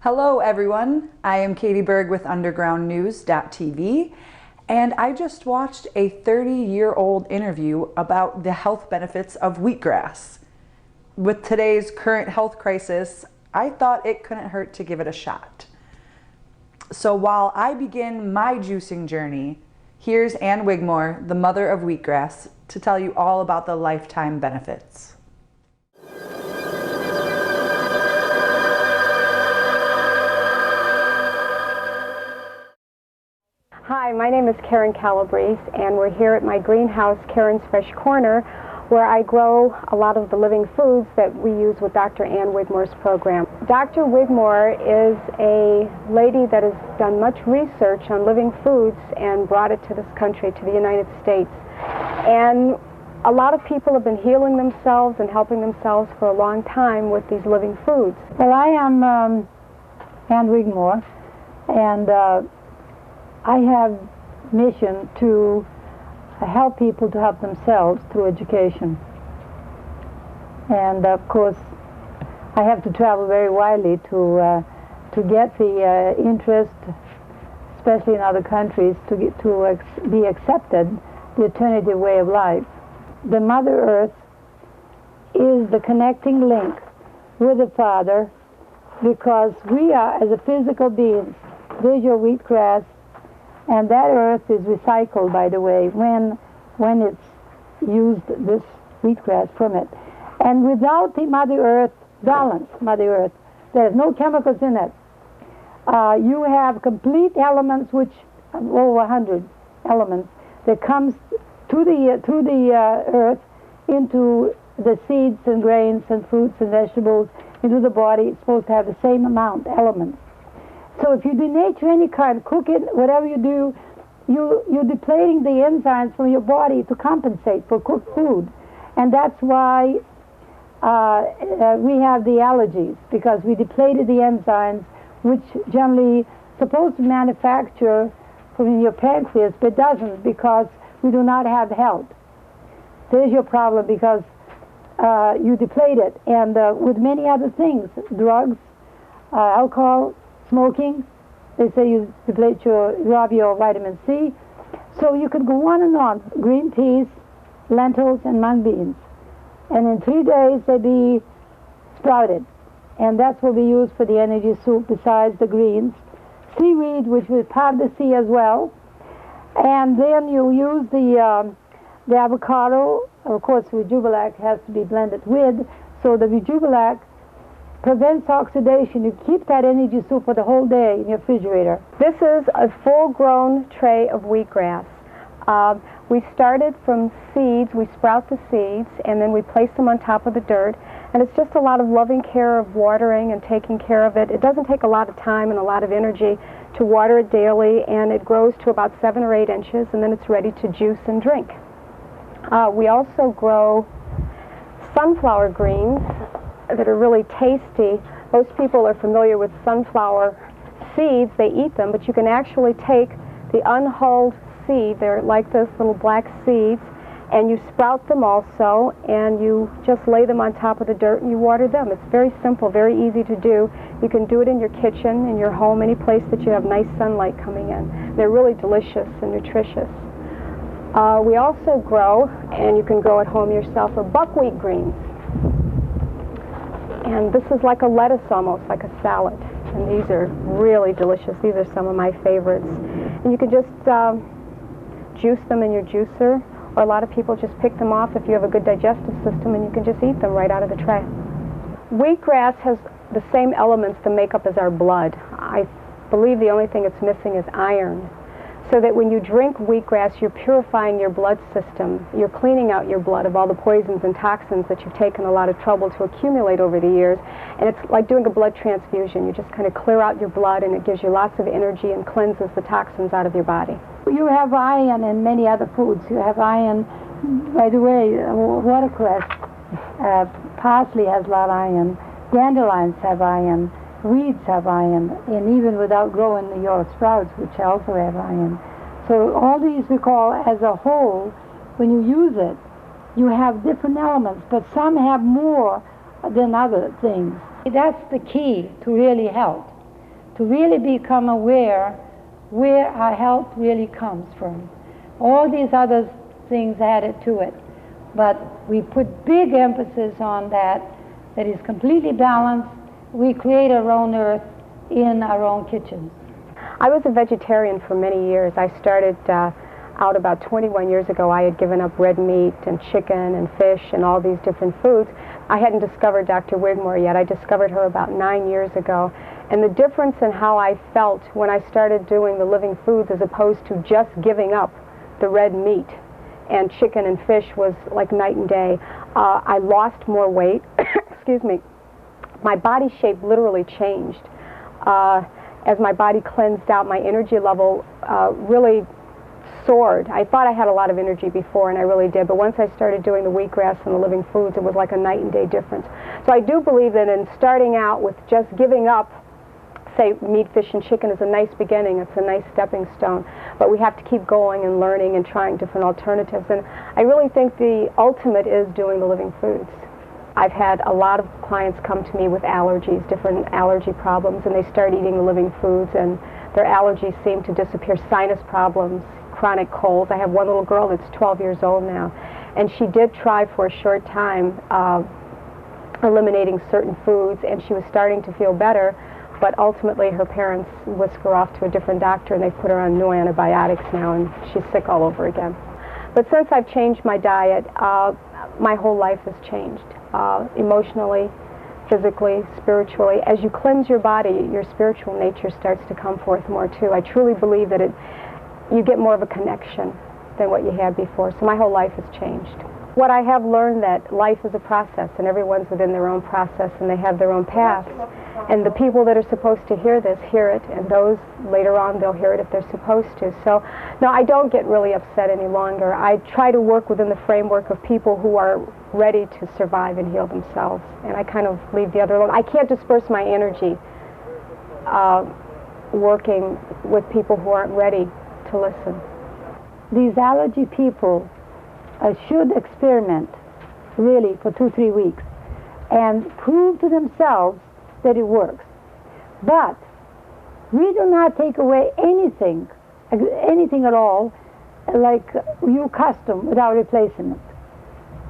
Hello everyone, I am Katie Berg with undergroundnews.tv, and I just watched a 30-year-old interview about the health benefits of wheatgrass. With today's current health crisis, I thought it couldn't hurt to give it a shot. So while I begin my juicing journey, here's Ann Wigmore, the mother of wheatgrass, to tell you all about the lifetime benefits. Hi, my name is Karen Calabrese, and we're here at my greenhouse, Karen's Fresh Corner, where I grow a lot of the living foods that we use with Dr. Ann Wigmore's program. Dr. Wigmore is a lady that has done much research on living foods and brought it to this country, to the United States. And a lot of people have been healing themselves and helping themselves for a long time with these living foods. Well, I am Ann Wigmore, and I have mission to help people to help themselves through education. And of course, I have to travel very widely to get the interest, especially in other countries, to be accepted, the alternative way of life. The Mother Earth is the connecting link with the Father, because we are, as a physical beings, there's your wheatgrass, and that earth is recycled, by the way, when it's used, this wheatgrass from it. And without the Mother Earth, balanced Mother Earth, there's no chemicals in it. You have complete elements, which over 100 elements, that comes to the earth, into the seeds and grains and fruits and vegetables, into the body. It's supposed to have the same amount, elements. So if you denature any kind, cook it, whatever you do, you're depleting the enzymes from your body to compensate for cooked food. And that's why we have the allergies, because we depleted the enzymes, which generally supposed to manufacture from your pancreas, but doesn't, because we do not have health. There's your problem, because you deplete it. And with many other things, drugs, alcohol, smoking, they say you deplete rob your vitamin C. So you could go on and on. Green peas, lentils, and mung beans. And in 3 days they be sprouted. And that's what we use for the energy soup, besides the greens. Seaweed, which is part of the sea as well. And then you use the avocado. Of course, Rejubilac has to be blended with. So the Rejubilac prevents oxidation. You keep that energy soup for the whole day in your refrigerator. This is a full-grown tray of wheatgrass. We started from seeds. We sprout the seeds, and then we place them on top of the dirt. And it's just a lot of loving care of watering and taking care of it. It doesn't take a lot of time and a lot of energy to water it daily, and it grows to about 7 or 8 inches, and then it's ready to juice and drink. We also grow sunflower greens that are really tasty. Most people are familiar with sunflower seeds. They eat them, but you can actually take the unhulled seed, they're like this little black seeds, and you sprout them also, and you just lay them on top of the dirt and you water them. It's very simple, very easy to do. You can do it in your kitchen, in your home, any place that you have nice sunlight coming in. They're really delicious and nutritious. We also grow, and you can grow at home yourself, are buckwheat greens. And this is like a lettuce almost, like a salad. And these are really delicious. These are some of my favorites. And you can just juice them in your juicer, or a lot of people just pick them off if you have a good digestive system, and you can just eat them right out of the tray. Wheatgrass has the same elements that make up as our blood. I believe the only thing it's missing is iron. So that when you drink wheatgrass, you're purifying your blood system. You're cleaning out your blood of all the poisons and toxins that you've taken a lot of trouble to accumulate over the years. And it's like doing a blood transfusion. You just kind of clear out your blood, and it gives you lots of energy and cleanses the toxins out of your body. You have iron in many other foods. You have iron, by the way, watercress, parsley has a lot of iron, dandelions have iron, weeds have iron, and even without growing your sprouts, which also have iron. So all these we call, as a whole, when you use it, you have different elements, but some have more than other things. That's the key to really health. to really become aware where our health really comes from. All these other things added to it, but we put big emphasis on that is completely balanced. We create our own earth in our own kitchens. I was a vegetarian for many years. I started out about 21 years ago. I had given up red meat and chicken and fish and all these different foods. I hadn't discovered Dr. Wigmore yet. I discovered her about 9 years ago. And the difference in how I felt when I started doing the living foods as opposed to just giving up the red meat and chicken and fish was like night and day. I lost more weight. Excuse me. My body shape literally changed. As my body cleansed out, my energy level really soared. I thought I had a lot of energy before, and I really did, but once I started doing the wheatgrass and the living foods, it was like a night and day difference. So I do believe that in starting out with just giving up, say, meat, fish, and chicken is a nice beginning. It's a nice stepping stone, but we have to keep going and learning and trying different alternatives, and I really think the ultimate is doing the living foods. I've had a lot of clients come to me with allergies, different allergy problems, and they start eating the living foods, and their allergies seem to disappear. Sinus problems, chronic colds. I have one little girl that's 12 years old now, and she did try for a short time eliminating certain foods, and she was starting to feel better, but ultimately her parents whisked her off to a different doctor, and they put her on new antibiotics now, and she's sick all over again. But since I've changed my diet, my whole life has changed. Emotionally, physically, spiritually. As you cleanse your body, your spiritual nature starts to come forth more too. I truly believe that you get more of a connection than what you had before. So my whole life has changed. What I have learned that life is a process, and everyone's within their own process, and they have their own paths. And the people that are supposed to hear this hear it, and those later on they'll hear it if they're supposed to. So no, I don't get really upset any longer. I try to work within the framework of people who are ready to survive and heal themselves, and I kind of leave the other alone. I can't disperse my energy working with people who aren't ready to listen. These allergy people should experiment really for 2-3 weeks and prove to themselves that it works. But we do not take away anything at all, like you custom, without replacing it,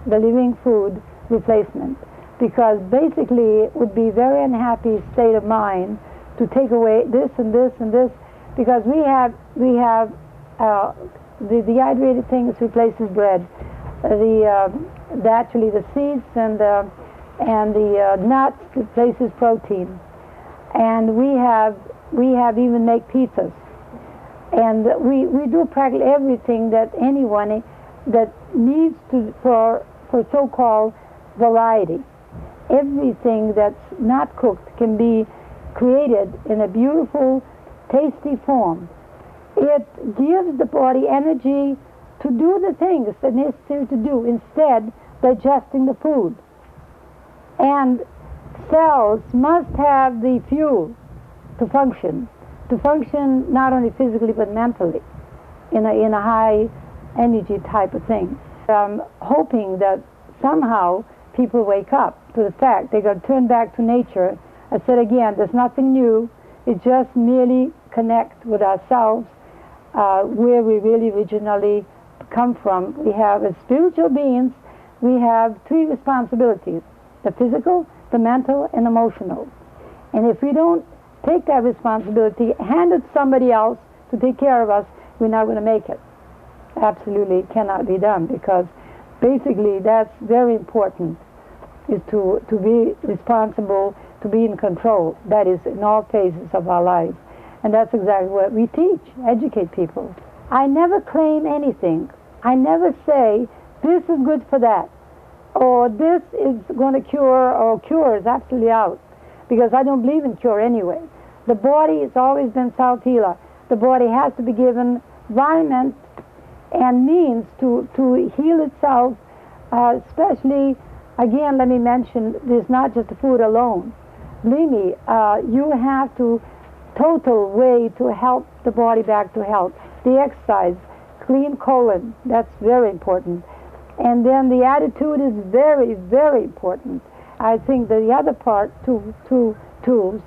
the living food replacement, because basically it would be a very unhappy state of mind to take away this and this and this, because we have the dehydrated things replaces bread, actually the seeds and the nuts replaces protein, and we have even make pizzas, and we do practically everything that anyone that needs to for so-called variety. Everything that's not cooked can be created in a beautiful, tasty form. It gives the body energy to do the things that are necessary to do, instead digesting the food. And cells must have the fuel to function not only physically but mentally in a high energy type of thing. I'm hoping that somehow people wake up to the fact they got to turn back to nature. I said again, there's nothing new. It just merely connect with ourselves, where we really originally come from. We have, as spiritual beings, we have 3 responsibilities: the physical, the mental, and emotional. And if we don't take that responsibility, hand it to somebody else to take care of us, we're not going to make it. Absolutely cannot be done, because basically that's very important, is to be responsible, to be in control. That is in all phases of our lives. And that's exactly what we teach, educate people. I never claim anything. I never say, this is good for that, or this is going to cure, or cure is absolutely out, because I don't believe in cure anyway. The body has always been self-healer. The body has to be given environment and means to heal itself, especially, again, let me mention, there's not just the food alone. Believe me, you have to total way to help the body back to health. The exercise, clean colon, that's very important. And then the attitude is very, very important. I think that the other part, two tools,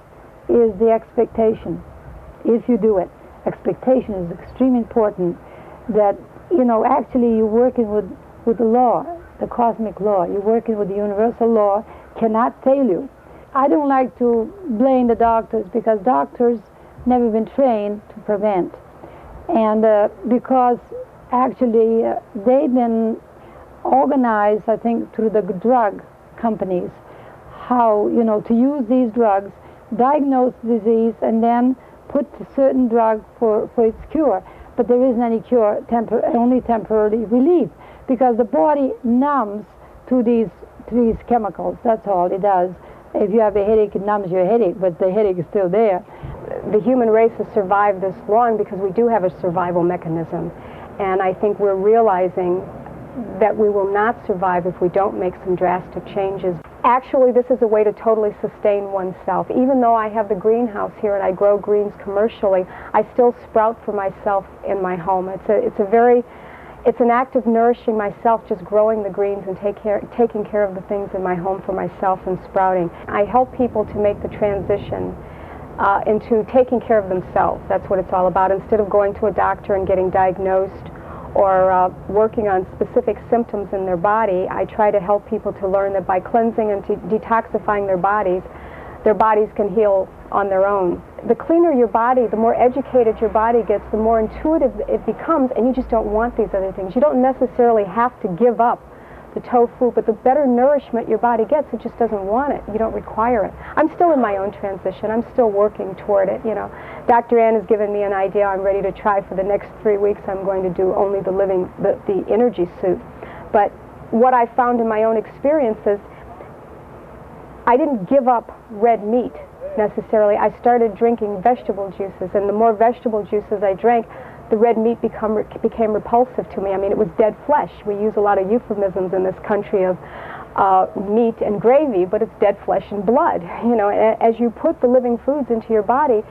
is the expectation. If you do it, expectation is extremely important. That, you know, actually you're working with the law, the cosmic law. You're working with the universal law, cannot fail you. I don't like to blame the doctors, because doctors never been trained to prevent. And because actually they've been organized, I think, through the drug companies, how, you know, to use these drugs, diagnose disease, and then put a certain drug for its cure. But there isn't any cure, only temporary relief, because the body numbs to these chemicals. That's all it does. If you have a headache, it numbs your headache, but the headache is still there. The human race has survived this long because we do have a survival mechanism. And I think we're realizing that we will not survive if we don't make some drastic changes. Actually, this is a way to totally sustain oneself. Even though I have the greenhouse here and I grow greens commercially, I still sprout for myself in my home. It's an act of nourishing myself, just growing the greens and taking care of the things in my home for myself and sprouting. I help people to make the transition into taking care of themselves. That's what it's all about. Instead of going to a doctor and getting diagnosed or working on specific symptoms in their body, I try to help people to learn that by cleansing and detoxifying their bodies can heal on their own. The cleaner your body, the more educated your body gets, the more intuitive it becomes, and you just don't want these other things. You don't necessarily have to give up the tofu, but the better nourishment your body gets, it just doesn't want it. You don't require it. I'm still in my own transition. I'm still working toward it, you know. Dr. Ann has given me an idea I'm ready to try for the next 3 weeks. I'm going to do only the energy soup. But what I found in my own experience is I didn't give up red meat necessarily. I started drinking vegetable juices, and the more vegetable juices I drank, the red meat became repulsive to me. I mean, it was dead flesh. We use a lot of euphemisms in this country of meat and gravy, but it's dead flesh and blood. You know, as you put the living foods into your body,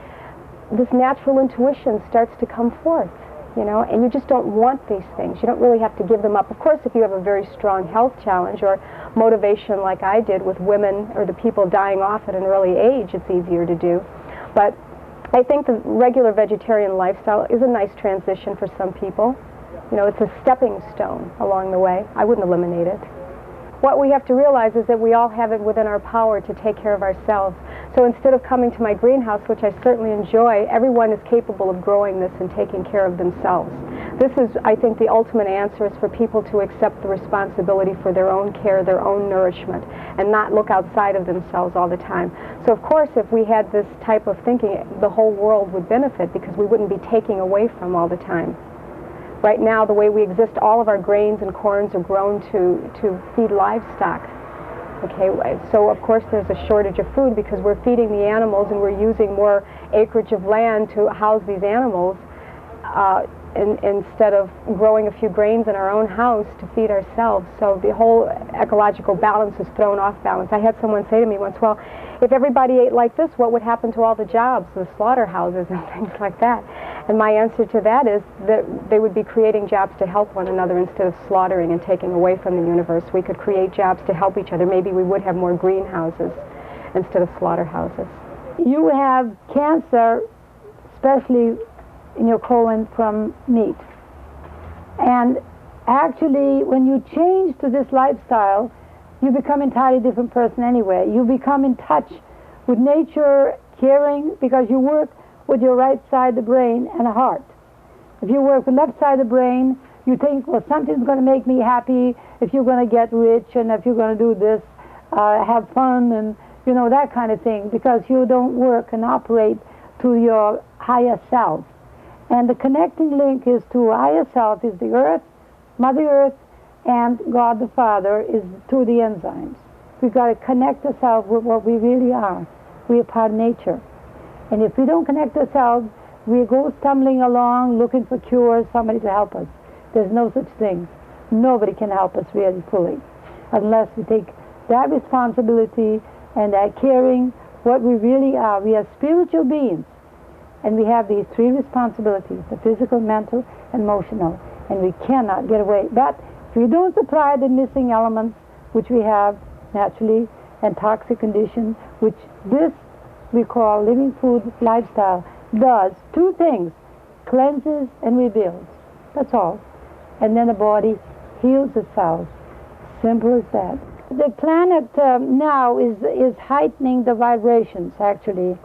this natural intuition starts to come forth, you know, and you just don't want these things. You don't really have to give them up. Of course, if you have a very strong health challenge or motivation like I did with women or the people dying off at an early age, it's easier to do. But I think the regular vegetarian lifestyle is a nice transition for some people. You know, it's a stepping stone along the way. I wouldn't eliminate it. What we have to realize is that we all have it within our power to take care of ourselves. So instead of coming to my greenhouse, which I certainly enjoy, everyone is capable of growing this and taking care of themselves. This is, I think, the ultimate answer is for people to accept the responsibility for their own care, their own nourishment, and not look outside of themselves all the time. So of course, if we had this type of thinking, the whole world would benefit because we wouldn't be taking away from all the time. Right now, the way we exist, all of our grains and corns are grown to feed livestock. Okay, so of course there's a shortage of food because we're feeding the animals and we're using more acreage of land to house these animals instead of growing a few grains in our own house to feed ourselves. So the whole ecological balance is thrown off balance. I had someone say to me once, well, if everybody ate like this, what would happen to all the jobs, the slaughterhouses and things like that? And my answer to that is that they would be creating jobs to help one another instead of slaughtering and taking away from the universe. We could create jobs to help each other. Maybe we would have more greenhouses instead of slaughterhouses. You have cancer, especially in your colon, from meat. And actually, when you change to this lifestyle, you become an entirely different person anyway. You become in touch with nature, caring, because you work with your right side of the brain and a heart. If you work with left side of the brain, you think, well, something's going to make me happy if you're going to get rich and if you're going to do this, have fun and, you know, that kind of thing, because you don't work and operate to your higher self. And the connecting link is to higher self is the earth, Mother Earth, and God the Father is through the enzymes. We've got to connect ourselves with what we really are. We are part of nature. And if we don't connect ourselves, we go stumbling along looking for cures, somebody to help us. There's no such thing. Nobody can help us really fully unless we take that responsibility and that caring what we really are. We are spiritual beings, and we have these three responsibilities, the physical, mental, and emotional, and we cannot get away. But if we don't supply the missing elements, which we have naturally, and toxic conditions, which this we call living food lifestyle does two things: cleanses and rebuilds. That's all. And then the body heals itself. Simple as that. The planet now is heightening the vibrations, actually.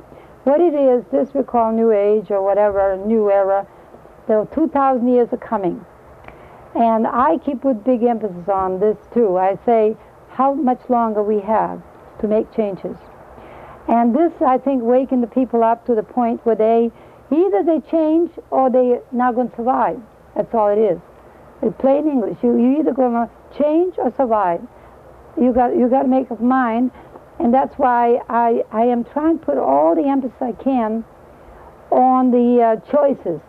What it is, this we call New Age or whatever, New Era. The 2,000 years are coming. And I keep with big emphasis on this too. I say how much longer we have to make changes. And this, I think, wakened the people up to the point where either they change or they're not going to survive. That's all it is. In plain English, you're either going to change or survive. You got to make up mind, and that's why I am trying to put all the emphasis I can on the choices,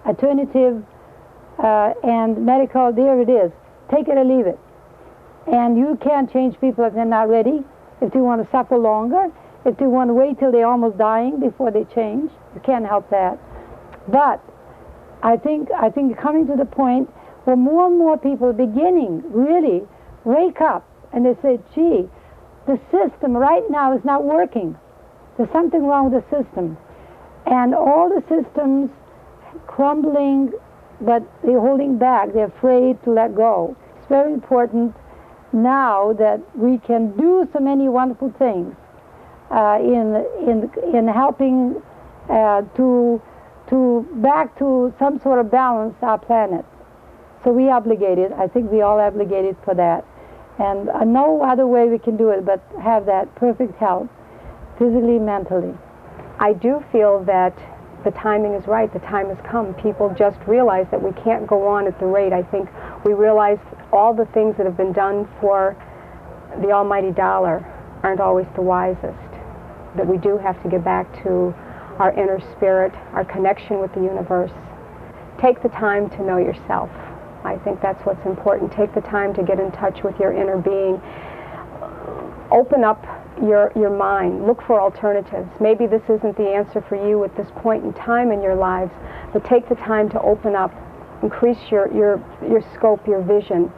alternative and medical. There it is. Take it or leave it. And you can't change people if they're not ready, if they want to suffer longer, if they want to wait till they're almost dying before they change. You can't help that. But I think coming to the point where more and more people are beginning really wake up and they say, gee, the system right now is not working. There's something wrong with the system. And all the systems crumbling, but they're holding back. They're afraid to let go. It's very important now that we can do so many wonderful things in helping to back to some sort of balance our planet. So we obligated. I think we all obligated for that. And no other way we can do it but have that perfect health, physically, mentally. I do feel that the timing is right. The time has come. People just realize that we can't go on at the rate. I think we realize all the things that have been done for the almighty dollar aren't always the wisest. That we do have to get back to our inner spirit, our connection with the universe. Take the time to know yourself. I think that's what's important. Take the time to get in touch with your inner being. Open up your mind. Look for alternatives. Maybe this isn't the answer for you at this point in time in your lives, but take the time to open up, increase your scope, your vision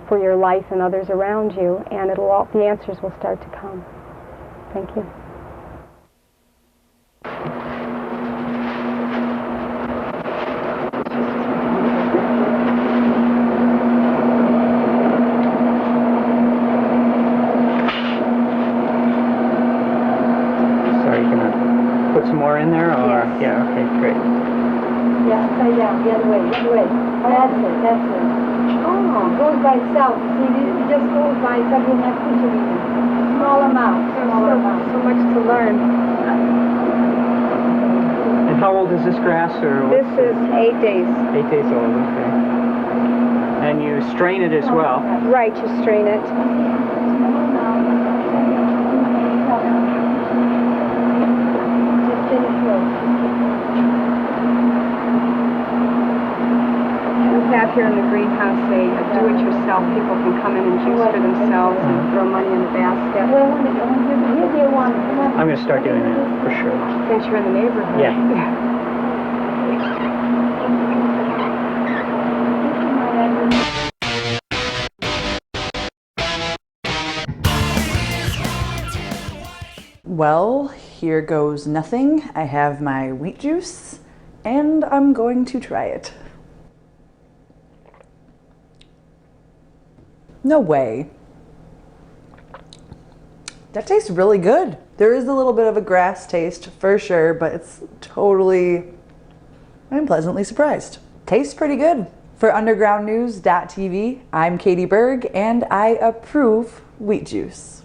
for your life and others around you, and the answers will start to come. Thank you. In there, or yes. Yeah, okay, great. Yeah, upside down, the other way. That's it. Oh, it goes by itself. See, it just goes by itself. You don't have to put it in. Small amount. So much to learn. And how old is this grass, or? This is 8 days. 8 days old, okay. And you strain it as well. Right, you strain it. We have here in the greenhouse a do-it-yourself. People can come in and juice for themselves and throw money in the basket. I'm going to start doing that, for sure. Since you're in the neighborhood. Yeah. Well, here goes nothing. I have my wheat juice, and I'm going to try it. No way. That tastes really good. There is a little bit of a grass taste for sure, but it's I'm pleasantly surprised. Tastes pretty good. For undergroundnews.tv, I'm Katie Berg, and I approve wheat juice.